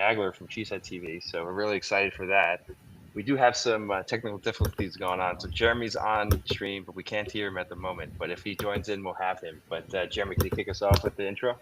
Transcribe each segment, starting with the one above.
Nagler from Cheesehead TV. So we're really excited for that. We do have some technical difficulties going on. So Jeremy's on stream, but we can't hear him at the moment. But if he joins in, we'll have him. But Jeremy, can you kick us off with the intro?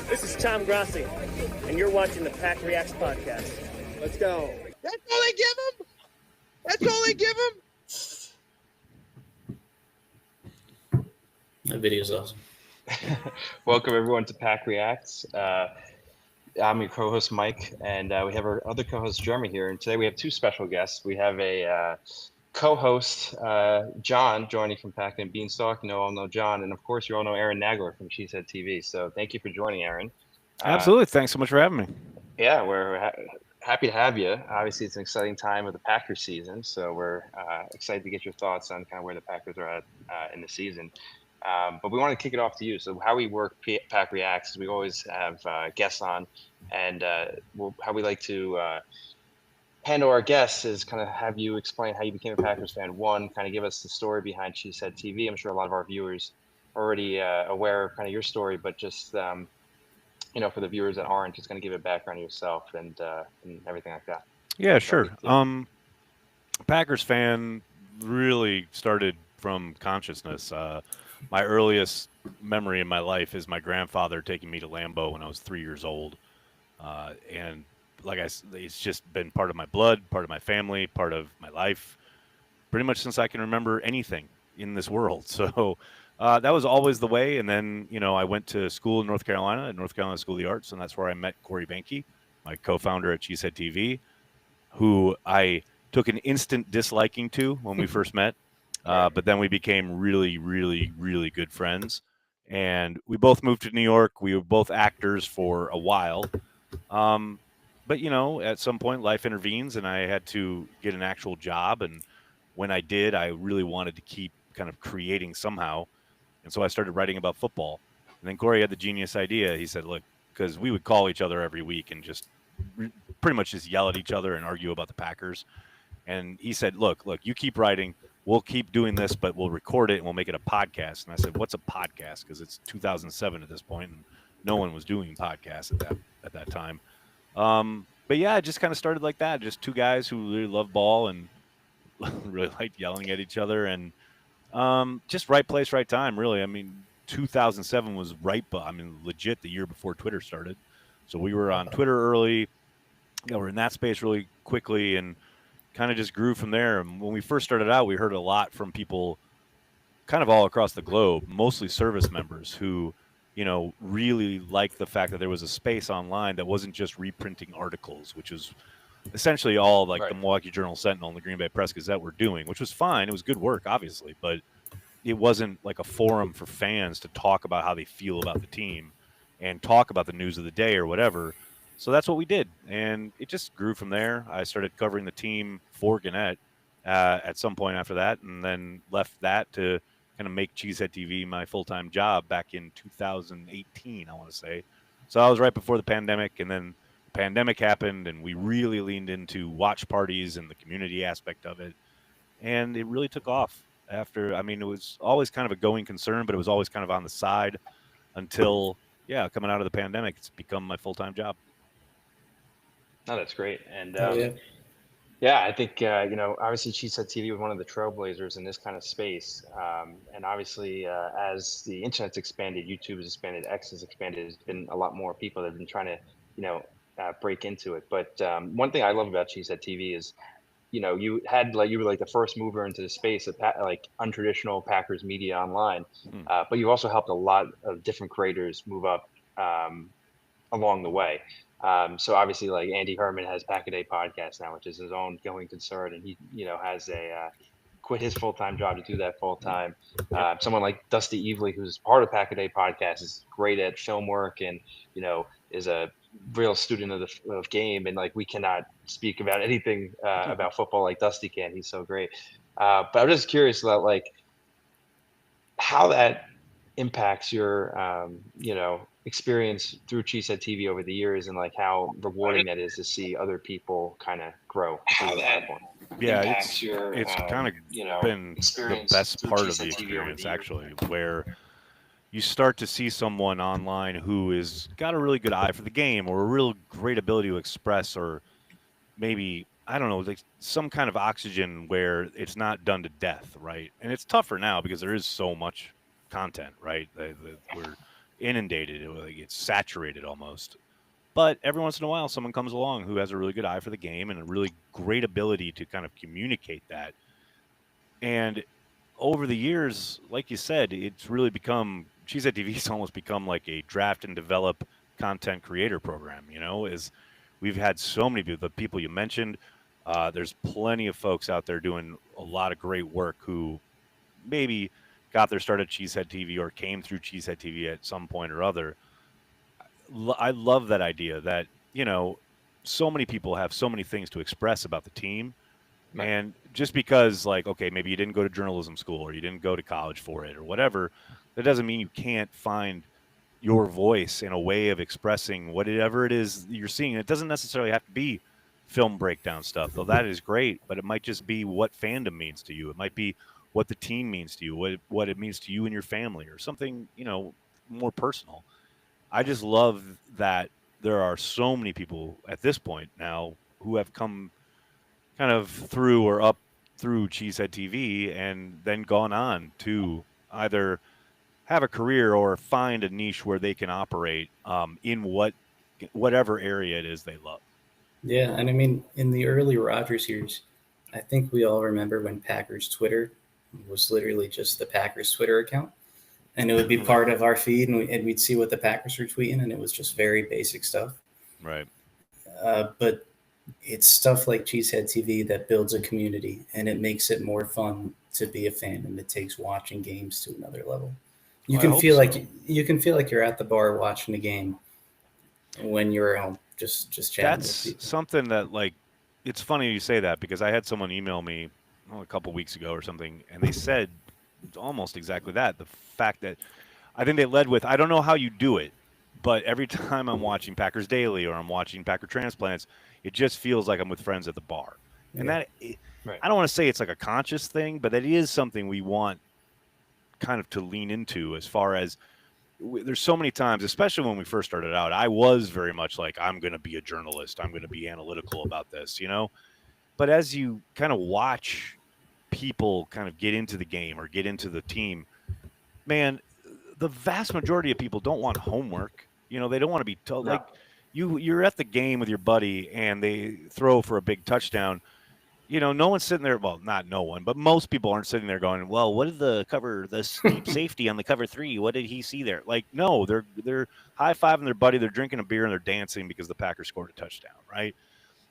This is Tom Grossi, and you're watching the PackReacts podcast. Let's go. That's all they give him? That's all they give him? That video's awesome. Welcome everyone to PackReacts. I'm your co-host Mike, and we have our other co-host Jeremy here. And today we have two special guests. We have a co-host John joining from Pack and Beanstalk. You all know John, and of course you all know Aaron Nagler from Cheesehead TV. So thank you for joining, Aaron. Absolutely. Thanks so much for having me. Yeah, we're happy to have you. Obviously, it's an exciting time of the Packers season, so we're excited to get your thoughts on kind of where the Packers are at in the season. But we want to kick it off to you. So how we work PackReacts is we always have guests on, and how we like to handle our guests is kind of have you explain how you became a Packers fan. One, kind of give us the story behind Cheesehead TV. I'm sure a lot of our viewers are already aware of kind of your story, but just for the viewers that aren't, just going to give a background of yourself and everything like that. Yeah, sure. Packers fan really started from consciousness. My earliest memory in my life is my grandfather taking me to Lambeau when I was 3 years old. And like I said, it's just been part of my blood, part of my family, part of my life, pretty much since I can remember anything in this world. So that was always the way. And then, I went to school in North Carolina, at North Carolina School of the Arts, and that's where I met Corey Benke, my co-founder at Cheesehead TV, who I took an instant disliking to when we first met. But then we became really, really, really good friends. And we both moved to New York. We were both actors for a while. But, at some point life intervenes and I had to get an actual job. And when I did, I really wanted to keep kind of creating somehow. And so I started writing about football. And then Corey had the genius idea. He said, look, because we would call each other every week and just pretty much just yell at each other and argue about the Packers. And he said, look, you keep writing. We'll keep doing this, but we'll record it and we'll make it a podcast. And I said, what's a podcast? Because it's 2007 at this point, and no one was doing podcasts at that time. But yeah, it just kind of started like that. Just two guys who really love ball and really liked yelling at each other, and just right place, right time, really. I mean, 2007 was legit the year before Twitter started. So we were on Twitter early. We're in that space really quickly and kind of just grew from there. And when we first started out, we heard a lot from people kind of all across the globe, mostly service members who, really liked the fact that there was a space online that wasn't just reprinting articles, which was essentially all like the Milwaukee Journal Sentinel and the Green Bay Press Gazette were doing, which was fine. It was good work, obviously, but it wasn't like a forum for fans to talk about how they feel about the team and talk about the news of the day or whatever. So that's what we did, and it just grew from there. I started covering the team for Gannett at some point after that, and then left that to kind of make Cheesehead TV my full-time job back in 2018, I want to say. So I was right before the pandemic, and then the pandemic happened, and we really leaned into watch parties and the community aspect of it, and it really took off. It was always kind of a going concern, but it was always kind of on the side until, coming out of the pandemic, it's become my full-time job. No, that's great. And I think, obviously Cheesehead TV was one of the trailblazers in this kind of space. And obviously, as the internet's expanded, YouTube has expanded, X has expanded, there's been a lot more people that have been trying to, break into it. But one thing I love about Cheesehead TV is, you were like the first mover into the space of like untraditional Packers media online, Hmm. but you've also helped a lot of different creators move up along the way. So obviously, like Andy Herman has Pack a Day podcast now, which is his own going concern, and he has a quit his full time job to do that full time. Yep. Someone like Dusty Evely, who's part of Pack a Day podcast, is great at film work and is a real student of of game. And like we cannot speak about anything about football like Dusty can. He's so great. But I'm just curious about like how that impacts your experience through Cheesehead TV over the years, and like how rewarding that is to see other people kind of grow through the platform. Yeah, it's kind of been the best part of the experience actually, where you start to see someone online who is got a really good eye for the game or a real great ability to express, or maybe I don't know, like some kind of oxygen where it's not done to death, right? And it's tougher now because there is so much content, right? We're inundated, like it's saturated almost. But every once in a while, someone comes along who has a really good eye for the game and a really great ability to kind of communicate that. And over the years, like you said, it's really become Cheesehead TV's almost become like a draft and develop content creator program. Is we've had so many people, the people you mentioned. There's plenty of folks out there doing a lot of great work who maybe got their start at Cheesehead TV or came through Cheesehead TV at some point or other. I love that idea that so many people have so many things to express about the team, Right. and just because, like, okay, maybe you didn't go to journalism school or you didn't go to college for it or whatever, that doesn't mean you can't find your voice in a way of expressing whatever it is you're seeing. It doesn't necessarily have to be film breakdown stuff, though that is great, but it might just be what fandom means to you. It might be what the team means to you, what it means to you and your family, or something, more personal. I just love that there are so many people at this point now who have come kind of through or up through Cheesehead TV and then gone on to either have a career or find a niche where they can operate in whatever area it is they love. Yeah, and I mean, in the early Rodgers years, I think we all remember when Packers Twitter was literally just the Packers Twitter account, and it would be part of our feed, and we'd see what the Packers were tweeting, and it was just very basic stuff. Right. But it's stuff like Cheesehead TV that builds a community, and it makes it more fun to be a fan, and it takes watching games to another level. You Well, I can hope feel so. like you're at the bar watching the game when you're at home, just chatting with That's people. something that, like, it's funny you say that because I had someone email me a couple weeks ago or something, and they said almost exactly that. The fact that I think they led with, I don't know how you do it, but every time I'm watching Packers Daily or I'm watching Packer Transplants, it just feels like I'm with friends at the bar. And Yeah, Right. I don't want to say it's like a conscious thing, but it is something we want kind of to lean into, as far as there's so many times, especially when we first started out, I was very much like, I'm going to be a journalist. I'm going to be analytical about this. But as you kind of watch people kind of get into the game or get into the team, man, the vast majority of people don't want homework. They don't want to be told, No. like, you're at the game with your buddy and they throw for a big touchdown. No one's sitting there. Well, not no one, but most people aren't sitting there going, "Well, what did the deep safety on the cover 3? What did he see there?" Like, no, they're high fiving their buddy, they're drinking a beer, and they're dancing because the Packers scored a touchdown, right?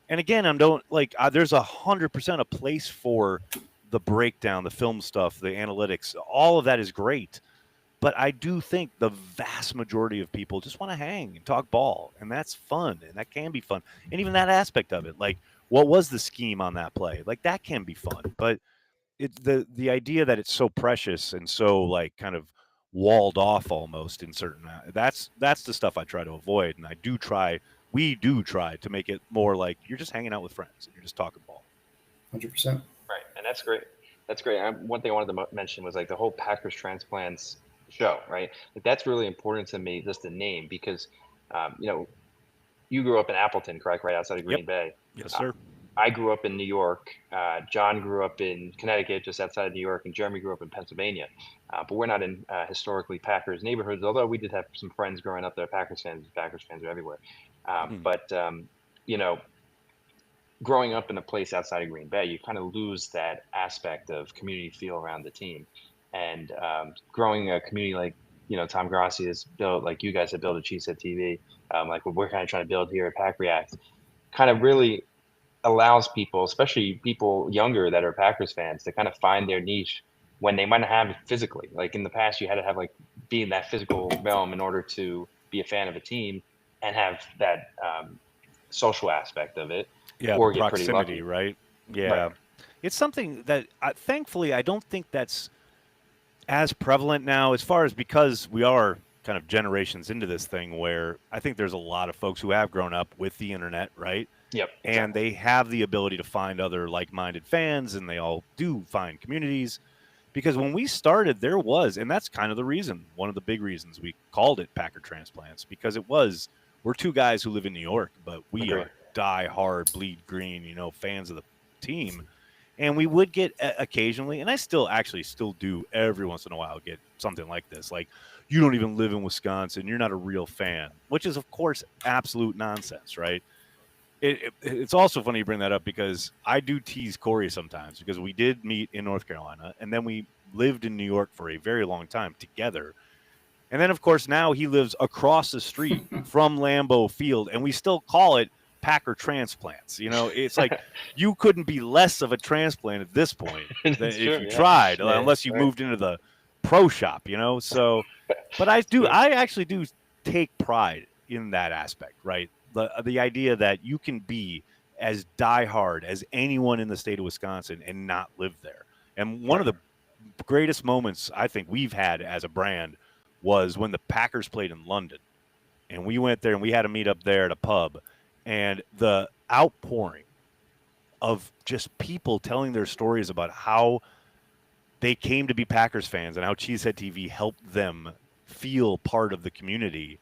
And again, I'm don't like there's 100% a place for the breakdown, the film stuff, the analytics. All of that is great, but I do think the vast majority of people just want to hang and talk ball, and that's fun, and that can be fun. And even that aspect of it, like, what was the scheme on that play? Like, that can be fun. But it's the idea that it's so precious and so, like, kind of walled off almost in certain that's the stuff I try to avoid, and we do try to make it more like you're just hanging out with friends and you're just talking ball. 100%. Right, and that's great. That's great. One thing I wanted to mention was like the whole Packers transplants show, right? Like that's really important to me, just the name, because um, you know you grew up in Appleton, correct? Right outside of Yep. Green Bay. Yes, Uh, sir. I grew up in New York. John grew up in Connecticut, just outside of New York, and Jeremy grew up in Pennsylvania. But we're not in historically Packers neighborhoods, although we did have some friends growing up that are Packers fans. Packers fans are everywhere. Hmm. But you know, growing up in a place outside of Green Bay, you kind of lose that aspect of community feel around the team. And growing a community like, Tom Grossi has built, like you guys have built at Cheesehead TV, like what we're kind of trying to build here at PackReacts, kind of really allows people, especially people younger that are Packers fans, to kind of find their niche when they might not have it physically. Like in the past, you had to have like be in that physical realm in order to be a fan of a team and have that social aspect of it, Yeah, the or get pretty proximity, lucky. right? Right. Yeah. It's something that thankfully I don't think that's as prevalent now as far as because we are kind of generations into this thing where I think there's a lot of folks who have grown up with the internet, right? Yep. And Exactly. they have the ability to find other like-minded fans and they all do find communities because when we started there was, and that's kind of the reason, one of the big reasons we called it Packer Transplants, because we're two guys who live in New York, but we Agree. are die hard, bleed green, fans of the team. And we would get occasionally, and I still do every once in a while get something like this. Like, you don't even live in Wisconsin. You're not a real fan, which is, of course, absolute nonsense, right? It's also funny you bring that up because I do tease Corey sometimes because we did meet in North Carolina and then we lived in New York for a very long time together. And then, of course, now he lives across the street from Lambeau Field, and we still call it Packer Transplants. It's like you couldn't be less of a transplant at this point than It's if true. you Yeah. tried, Yeah. unless you Right. moved into the pro shop, So, but It's true. I actually do take pride in that aspect, right? The idea that you can be as diehard as anyone in the state of Wisconsin and not live there. And one of Right. the greatest moments I think we've had as a brand was when the Packers played in London. And we went there and we had a meet up there at a pub. And the outpouring of just people telling their stories about how they came to be Packers fans and how Cheesehead TV helped them feel part of the community.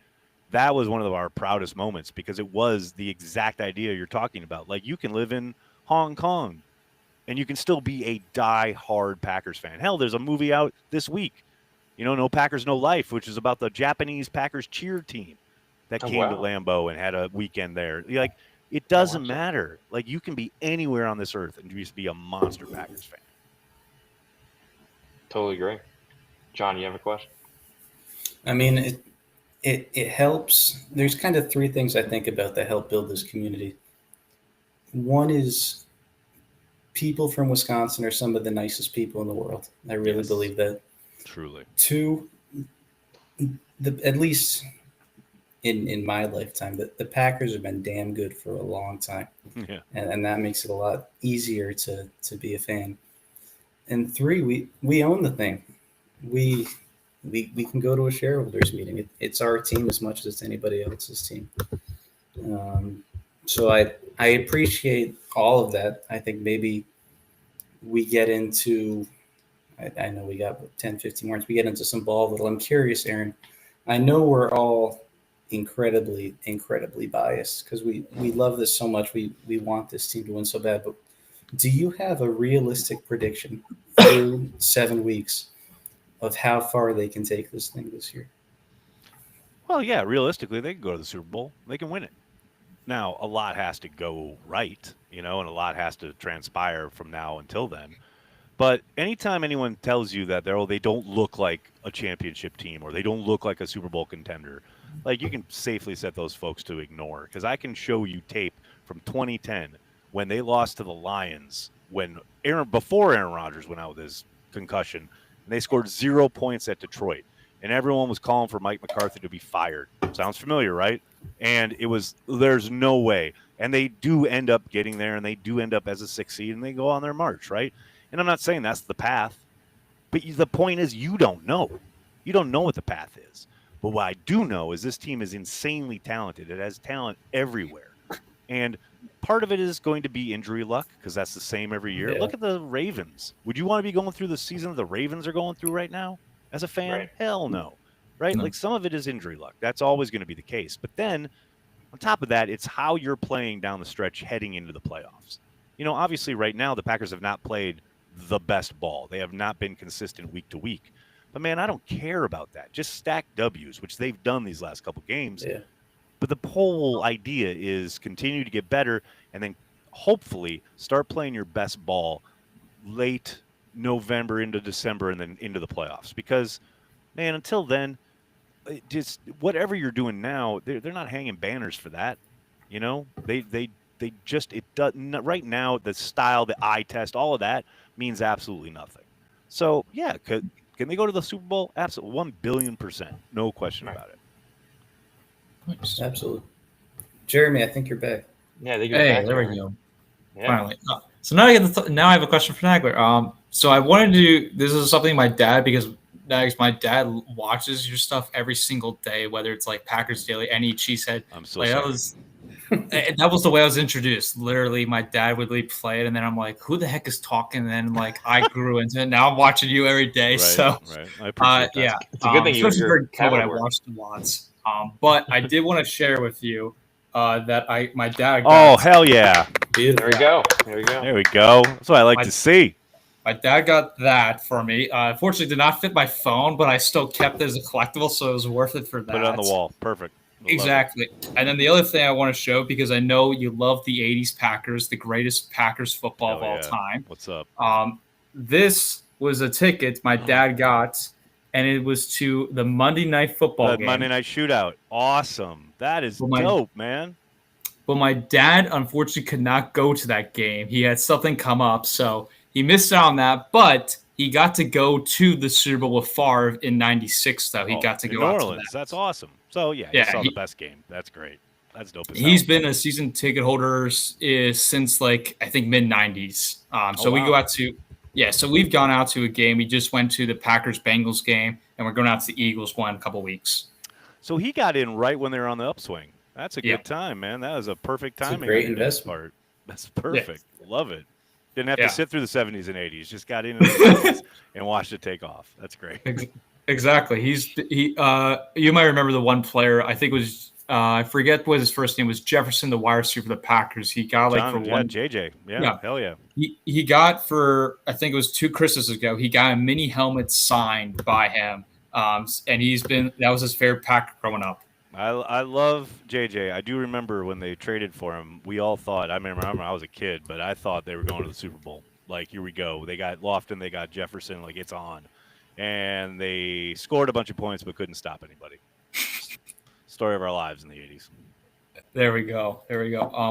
That was one of our proudest moments because it was the exact idea you're talking about. Like, you can live in Hong Kong and you can still be a die-hard Packers fan. Hell, there's a movie out this week, No Packers, No Life, which is about the Japanese Packers cheer team that Oh came to wow. Lambeau and had a weekend there. Like, it I doesn't watched that. matter. Like, you can be anywhere on this earth and just be a monster Packers fan. Totally agree. John, you have a question? I mean, it helps. There's kind of three things I think about that help build this community. One is people from Wisconsin are some of the nicest people in the world. I really Yes. believe that. Truly. Two, at least in my lifetime, the Packers have been damn good for a long time. Yeah. And that makes it a lot easier to be a fan. And three, we own the thing. We can go to a shareholders meeting. It's our team as much as it's anybody else's team. So I appreciate all of that. I think maybe we get into, I know we got 10, 15 more. We get into some ball little. I'm curious, Aaron. I know we're all incredibly, incredibly biased because we love this so much. We want this team to win so bad. But do you have a realistic prediction through 7 weeks of how far they can take this thing this year? Well, yeah, realistically, they can go to the Super Bowl. They can win it. Now, a lot has to go right, and a lot has to transpire from now until then. But anytime anyone tells you that they don't look like a championship team or they don't look like a Super Bowl contender, like, you can safely set those folks to ignore because I can show you tape from 2010 when they lost to the Lions before Aaron Rodgers went out with his concussion, and they scored 0 points at Detroit, and everyone was calling for Mike McCarthy to be fired. Sounds familiar, right? And there's no way. And they do end up getting there, and they do end up as a 6 seed, and they go on their march, right? And I'm not saying that's the path, but the point is you don't know. You don't know what the path is. But what I do know is this team is insanely talented. It has talent everywhere. And part of it is going to be injury luck because that's the same every year. Yeah. Look at the Ravens. Would you want to be going through the season that the Ravens are going through right now as a fan? Right. Hell no. Right? No. Like, some of it is injury luck. That's always going to be the case. But then on top of that, it's how you're playing down the stretch heading into the playoffs. Obviously right now the Packers have not played the best ball. They have not been consistent week to week. But, man, I don't care about that. Just stack W's, which they've done these last couple games. Yeah. But the whole idea is continue to get better and then hopefully start playing your best ball late November into December and then into the playoffs. Because, man, until then, just whatever you're doing now, they're not hanging banners for that. You know, they just it doesn't right now. The style, the eye test, all of that means absolutely nothing. So yeah, can they go to the Super Bowl? Absolutely, 1,000,000,000%, no question about it. Absolutely. Jeremy, I think you're back. Yeah, they go Hey, back there we there. go. Yeah. Finally. So now now I have a question for Nagler. So I wanted to. This is something my dad, because my dad watches your stuff every single day, whether it's like Packers Daily, any Cheesehead. I'm so Like sorry. that was the way I was introduced. Literally, my dad would play it, and then I'm like, "Who the heck is talking?" And then like I grew into it. Now I'm watching you every day. Right, so right. I appreciate that. yeah, It's a good thing especially you're for COVID, I camera work. watched lots. But I did want to share with you that my dad. Oh, hell yeah! There we go. There we go. There we go. That's what I like My- to see. My dad got that for me. Unfortunately, did not fit my phone, but I still kept it as a collectible, so it was worth it for that. Put it on the wall. Perfect. Love it. Exactly. And then the other thing I want to show, because I know you love the 80s Packers, the greatest Packers football of Hell all yeah. time. What's up? This was a ticket my dad got, and it was to the Monday Night Football The game. Monday Night Shootout. Awesome. That is dope, man. But my dad, unfortunately, could not go to that game. He had something come up, so he missed out on that. But he got to go to the Super Bowl with Favre in '96, though. He got to in go New out to Orleans. that. That's awesome. So, yeah, Yeah, you saw he- the best game. That's great. That's dope as He's hell. been a season ticket holder since like I think mid '90s. So we wow. go out to so we've gone out to a game. We just went to the Packers Bengals game, and we're going out to the Eagles one in a couple weeks. So he got in right when they were on the upswing. That's a Yeah. good time, man. That was a perfect It's a timing. great on your dad's investment. part. That's perfect. Love it. Didn't have Yeah. to sit through the 70s and 80s. Just got in the 70s and watched it take off. That's great. Exactly. You might remember the one player. I think it was I forget what his first name was. Jefferson, the wide receiver for the Packers. He got JJ. Yeah, Yeah. hell yeah. He got for I think it was 2 Christmases ago. He got a mini helmet signed by him. And that was his favorite Packer growing up. I love JJ. I do remember when they traded for him. We all thought. I remember I was a kid, but I thought they were going to the Super Bowl. Like, here we go. They got Lofton. They got Jefferson. Like, it's on. And they scored a bunch of points, but couldn't stop anybody. Story of our lives in the 80s. There we go.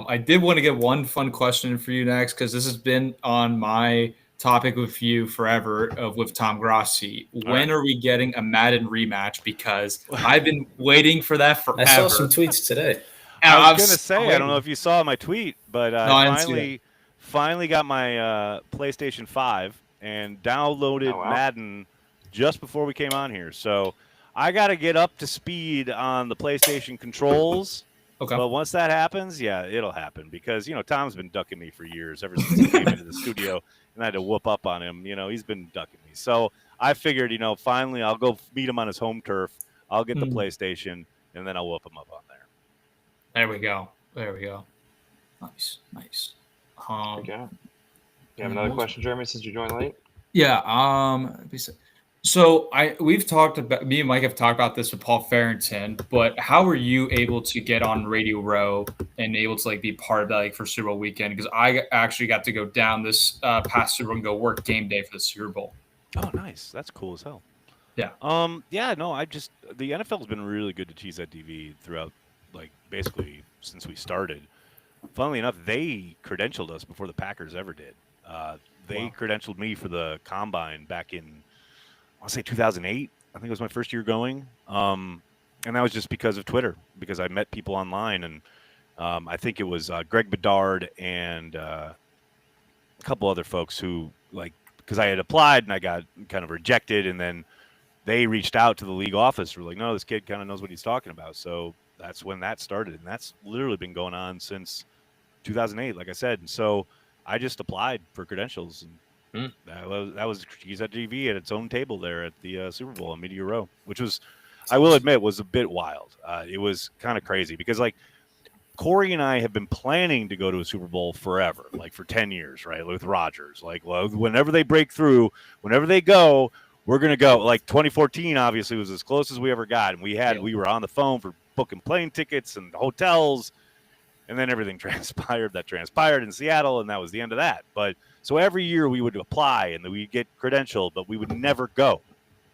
I did want to get one fun question for you next, because this has been on my topic with you forever with Tom Grassi. When are we getting a Madden rematch? Because I've been waiting for that forever. I saw some tweets today. I was going to say, I don't know if you saw my tweet, but I I finally got my PlayStation 5 and downloaded Madden just before we came on here. So I got to get up to speed on the PlayStation controls. Okay. But once that happens, yeah, it'll happen, because, Tom's been ducking me for years, ever since he came into the studio and I had to whoop up on him. He's been ducking me. So I figured, finally I'll go meet him on his home turf. I'll get the PlayStation, and then I'll whoop him up on there. There we go. Nice. There we go. You have another question, Jeremy, since you joined late? Yeah. So we've talked about, me and Mike have talked about this with Paul Farrington, but how were you able to get on Radio Row and able to be part of that for Super Bowl weekend? Because I actually got to go down this past Super Bowl and go work game day for the Super Bowl. Oh, nice. That's cool as hell. Yeah. The NFL's been really good to Cheesehead TV throughout, basically since we started. Funnily enough, they credentialed us before the Packers ever did. They credentialed me for the Combine back in, I want to say 2008. I think it was my first year going. And that was just because of Twitter, because I met people online. And I think it was Greg Bedard and a couple other folks who, because I had applied and I got kind of rejected. And then they reached out to the league office. Were like, no, this kid kind of knows what he's talking about. So that's when that started. And that's literally been going on since 2008, like I said. And so I just applied for credentials, and that was Cheesehead TV at its own table there at the Super Bowl on Media Row, which was, I will admit, was a bit wild. It was kind of crazy because Corey and I have been planning to go to a Super Bowl forever, for 10 years, right? With Rodgers, whenever they break through, whenever they go, we're gonna go. 2014 obviously was as close as we ever got, and we were on the phone for booking plane tickets and hotels. And then everything transpired in Seattle, and that was the end of that. But so every year we would apply and we'd get credentialed, but we would never go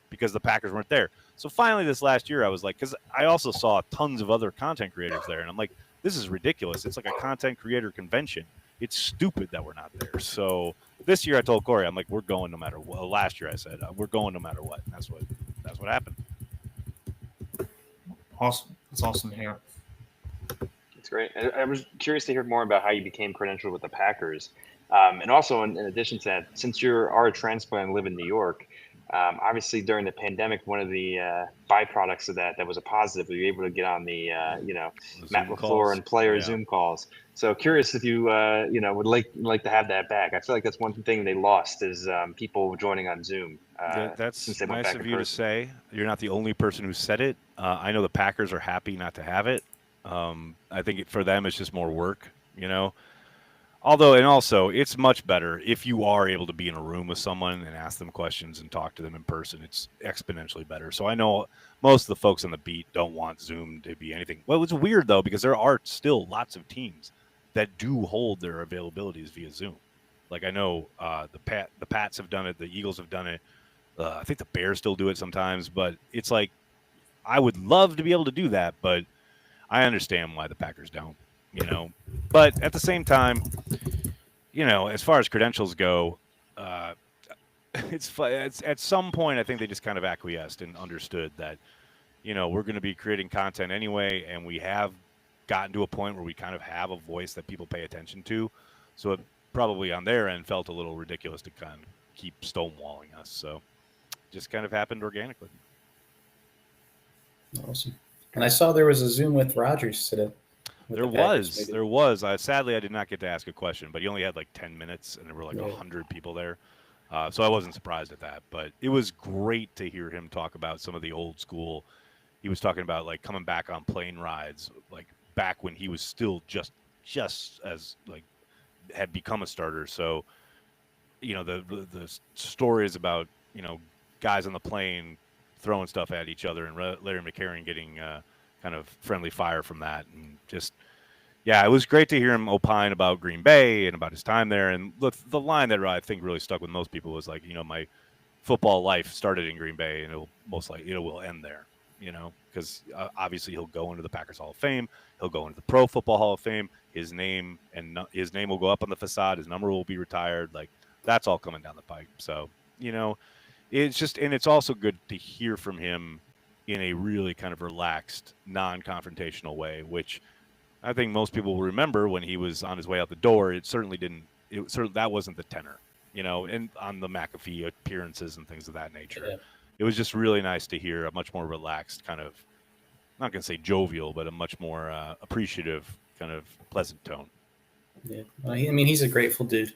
because the Packers weren't there. So finally this last year I was like, because I also saw tons of other content creators there, and I'm like, this is ridiculous. It's like a content creator convention. It's stupid that we're not there. So this year I told Corey, I'm like, we're going no matter what. Last year I said, we're going no matter what. And that's what happened. Awesome. That's awesome to hear. It's great. I was curious to hear more about how you became credentialed with the Packers. And also, in addition to that, since you are a transplant and live in New York, obviously during the pandemic, one of the byproducts of that was a positive. We were able to get on the Matt LaFleur and player Zoom calls. So curious if you would like to have that back. I feel like that's one thing they lost is people joining on Zoom. That's nice of you to say. You're not the only person who said it. I know the Packers are happy not to have it. I think for them it's just more work, Although, and also, it's much better if you are able to be in a room with someone and ask them questions and talk to them in person. It's exponentially better. So I know most of the folks on the beat don't want Zoom to be anything. Well, it's weird, though, because there are still lots of teams that do hold their availabilities via Zoom. Like I know the Pats have done it. The Eagles have done it. I think the Bears still do it sometimes. But it's like I would love to be able to do that, but I understand why the Packers don't. But at the same time, as far as credentials go, it's at some point I think they just kind of acquiesced and understood that, we're going to be creating content anyway, and we have gotten to a point where we kind of have a voice that people pay attention to. So it probably on their end felt a little ridiculous to kind of keep stonewalling us. So it just kind of happened organically. Awesome. And I saw there was a Zoom with Rodgers today. There was. Sadly, I did not get to ask a question, but he only had like 10 minutes, and there were like 100 people there. So I wasn't surprised at that. But it was great to hear him talk about some of the old school. He was talking about like coming back on plane rides, like back when he was still just as like had become a starter. So, the stories about guys on the plane throwing stuff at each other, and Larry McCarron getting kind of friendly fire from that. And just, it was great to hear him opine about Green Bay and about his time there. And look, the line that I think really stuck with most people was like, my football life started in Green Bay, and it will end there, because obviously he'll go into the Packers Hall of Fame. He'll go into the Pro Football Hall of Fame. His name will go up on the facade. His number will be retired. Like, that's all coming down the pipe. So, it's just, and it's also good to hear from him in a really kind of relaxed, non-confrontational way, which I think most people will remember when he was on his way out the door. That wasn't the tenor, and on the McAfee appearances and things of that nature. Yeah. It was just really nice to hear a much more relaxed kind of, I'm not going to say jovial, but a much more appreciative kind of pleasant tone. Yeah. He's a grateful dude,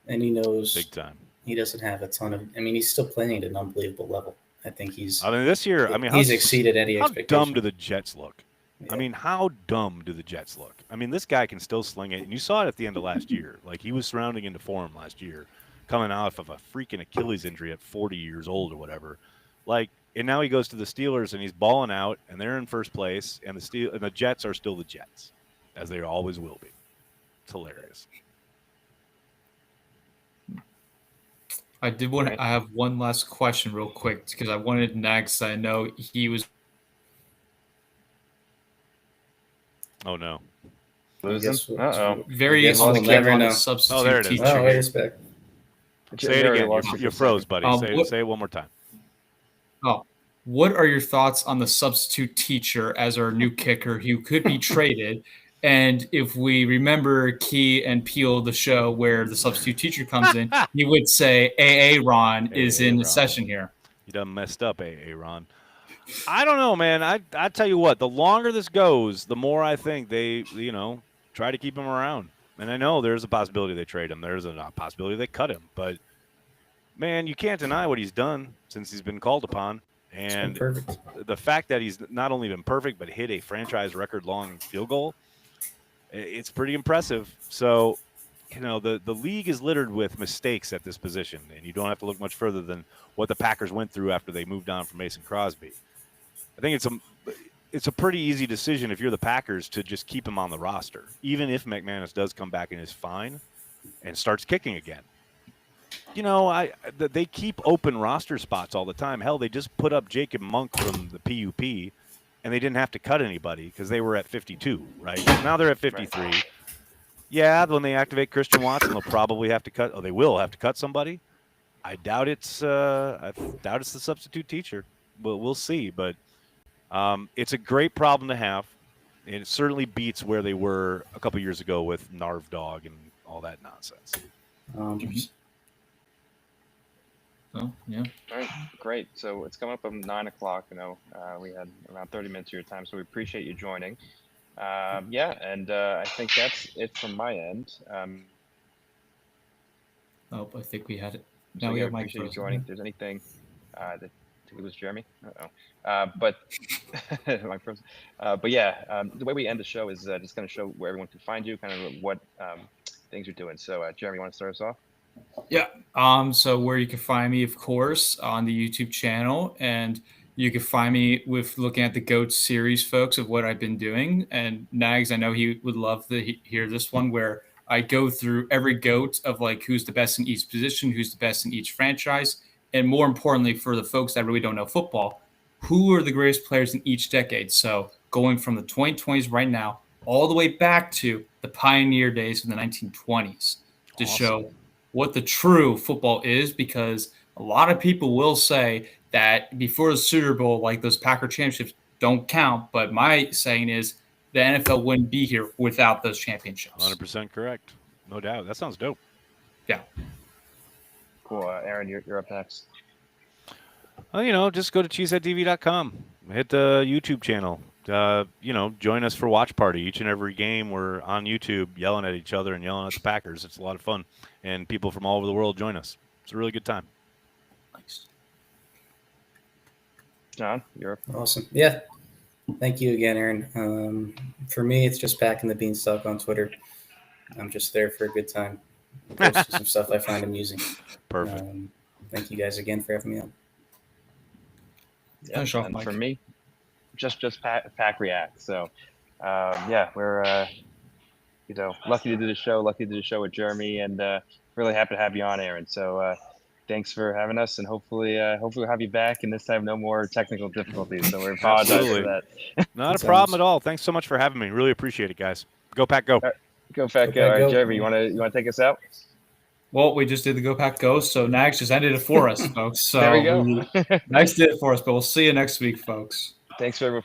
and he knows big time. He doesn't have a ton of, he's still playing at an unbelievable level. I think this year, he's exceeded any expectation. How dumb do the Jets look? Yeah. How dumb do the Jets look? This guy can still sling it. And you saw it at the end of last year. Like, he was surrounding into form last year, coming out of a freaking Achilles injury at 40 years old or whatever. Like, and now he goes to the Steelers and he's balling out, and they're in first place, and the Jets are still the Jets, as they always will be. It's hilarious. I have one last question real quick, because I wanted Nags. I know he was. Oh no. Very insecure on the substitute there it is. teacher. Oh, wait a sec. Say it again. You froze, buddy. Say it one more time. Oh, what are your thoughts on the substitute teacher as our new kicker who could be traded? And if we remember Key and Peel, the show where the substitute teacher comes in, he would say, "AA Ron is in the session here." You done messed up, AA Ron. I don't know, man. I tell you what, the longer this goes, the more I think they, try to keep him around. And I know there's a possibility they trade him. There's a possibility they cut him. But, man, you can't deny what he's done since he's been called upon. And the fact that he's not only been perfect, but hit a franchise record-long field goal, it's pretty impressive. So, the league is littered with mistakes at this position, and you don't have to look much further than what the Packers went through after they moved on from Mason Crosby. I think it's a pretty easy decision if you're the Packers to just keep him on the roster, even if McManus does come back and is fine and starts kicking again. They keep open roster spots all the time. Hell, they just put up Jacob Monk from the PUP, and they didn't have to cut anybody because they were at 52, right? Now they're at 53. Right. Yeah, when they activate Christian Watson, they'll probably have to cut. Oh, they will have to cut somebody. I doubt it's the substitute teacher. We'll see, but it's a great problem to have. And it certainly beats where they were a couple years ago with Narv Dog and all that nonsense. Oh, yeah. All right, great. So it's coming up at 9 o'clock. We had around 30 minutes of your time, so we appreciate you joining. I think that's it from my end. I think we had it. Now we have Mike appreciate you joining. If there's anything, I think it was Jeremy. But the way we end the show is just going to show where everyone can find you, kind of what things you're doing. So, Jeremy, you want to start us off? Yeah. So where you can find me, of course, on the YouTube channel, and you can find me with looking at the GOAT series, folks, of what I've been doing. And Nags, I know he would love to hear this one where I go through every GOAT of like who's the best in each position, who's the best in each franchise, and more importantly, for the folks that really don't know football, who are the greatest players in each decade. So going from the 2020s right now all the way back to the pioneer days of the 1920s to show what the true football is, because a lot of people will say that before the Super Bowl, like those Packer championships don't count. But my saying is the NFL wouldn't be here without those championships. 100% correct. No doubt. That sounds dope. Yeah. Cool. Aaron, you're up next. Just go to cheeseheadtv.com. Hit the YouTube channel. Join us for Watch Party. Each and every game, we're on YouTube yelling at each other and yelling at the Packers. It's a lot of fun. And people from all over the world join us. It's a really good time. Thanks. John, you're up. Awesome. Yeah. Thank you again, Aaron. For me, it's just Packing the Beanstalk on Twitter. I'm just there for a good time. Post some stuff I find amusing. Perfect. Thank you guys again for having me on. Yeah, and for me, just PackReacts. So, we're lucky to do the show. Lucky to do the show with Jeremy, and really happy to have you on, Aaron. So, thanks for having us, and hopefully we'll have you back, and this time no more technical difficulties. So we apologize for that. Not a problem at all. Thanks so much for having me. Really appreciate it, guys. Go Pack, go. Go Pack, go. All right, Jeremy, you want to take us out? Well, we just did the Go Pack Go, so Nags just ended it for us, folks. So there we go. Nags did it for us, but we'll see you next week, folks. Thanks everyone for